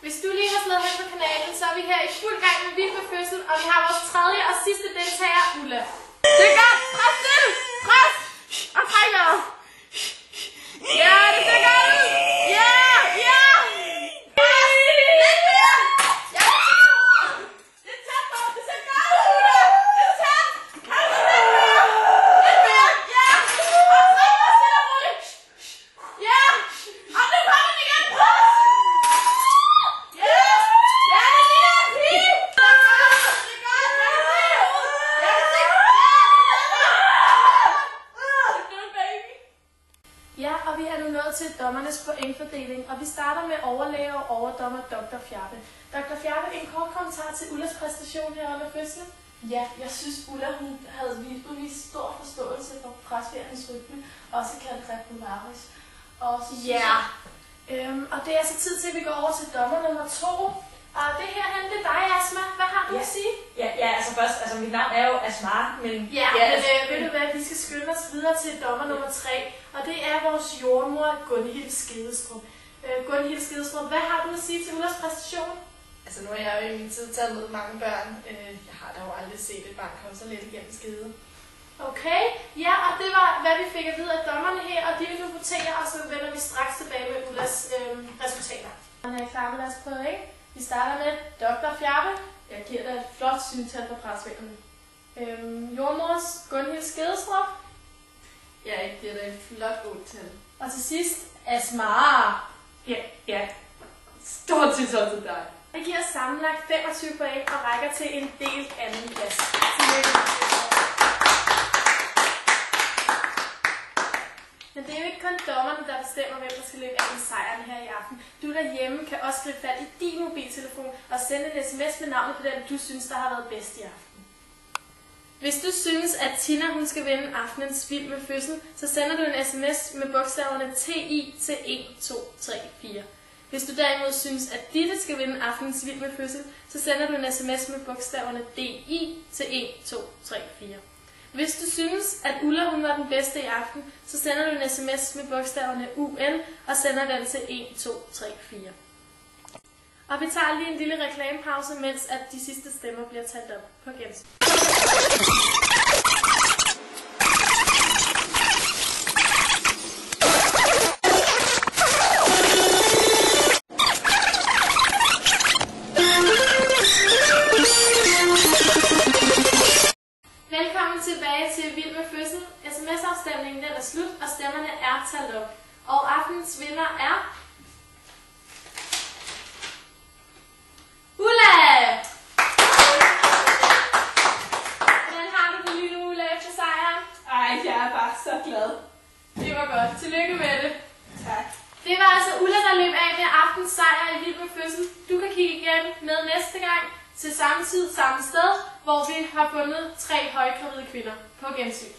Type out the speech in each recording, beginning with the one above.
Hvis du lige har slået hen på kanalen, så er vi her i fuld gang med Vild med Fødsel, og vi har vores tredje og sidste deltager, Ulla. Det er godt! Pres til! Pres! Og træk vejret! Ja, det ser godt ud! Ja! Ja! Pres! Lidt mere! Ja! Det er tæt på! Det ser godt ud, Ulla! Det er tæt! Kan du lidt mere? Lidt mere! Ja! Og træk vejret stille og roligt! Ja! Og nu kommer den igen! Pres! Ja, og vi er nu nået til dommernes pointfordeling, og vi starter med overlæge og overdommer Dr. Fjarpe. Dr. Fjarpe, en kort kommentar til Ullas præstation her under fødslen? Ja, jeg synes Ulla hun havde udvist stor forståelse for presfjerens rytme, også kaldt regularis. Og så og det er altså tid til, at vi går over til dommer nummer 2. Og det her det er dig, Asma. Hvad har du at sige? Ja, altså først, mit navn er jo Asma, men... Ved du hvad, vi skal skynde os videre til dommer nummer 3, og det er vores jordmor, Gunhild Skedestrup. Gunhild Skedestrup, hvad har du at sige til Ullas præstation? Altså nu har jeg jo i min tid taget med mange børn. Jeg har da jo aldrig set et barn komme så let igennem skede. Okay, ja, og det var, hvad vi fik at vide af dommerne her, og de vil nu votere, og så vender vi straks tilbage med Ullas resultater. Man er klar med deres prøve, ikke? Vi starter med Dr. Fjarpe. Jeg giver dig et flot syntal på presvæggerne. Jordmors Gunhild Skedestrup. Jeg giver dig et flot 8-tal. Og til sidst Asma. Ja. Stort tiltal til dig. Det giver sammenlagt 25 point og rækker til en delt anden plads. Men det er jo ikke kun dommerne, der bestemmer, hvem der skal løbe af med sejren her i aften. Du derhjemme kan også gribe fat i din mobiltelefon og sende en sms med navnet på den, du synes, der har været bedst i aften. Hvis du synes, at Tina hun skal vinde aftenens Vild med Fødsel, så sender du en sms med bogstaverne TI til 1234. Hvis du derimod synes, at Ditte skal vinde aftenens Vild med Fødsel, så sender du en sms med bogstaverne DI til 1234. Hvis du synes, at Ulla hun var den bedste i aften, så sender du en sms med bogstaverne UL og sender den til 1234. Og vi tager lige en lille reklamepause, mens at de sidste stemmer bliver talt op på gensyn. Velkommen tilbage til Vild med Fødsel. SMS-afstemningen den er slut, og stemmerne er talt op. Og aftenens vinder er... Ulla! Hvordan har du det lige nu, Ulla, efter sejren? Ej, jeg er bare så glad. Det var godt. Tillykke med det. Tak. Det var altså Ulla, der løb af med aftens sejr i Vild med Fødsel. Du kan kigge igen med næste gang til samme tid, samme sted, hvor vi har fundet 3 højgravide kvinder på gensyn.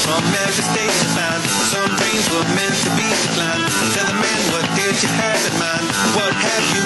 From every state to land, some dreams were meant to be planned. Tell the man, what did you have in mind? What have you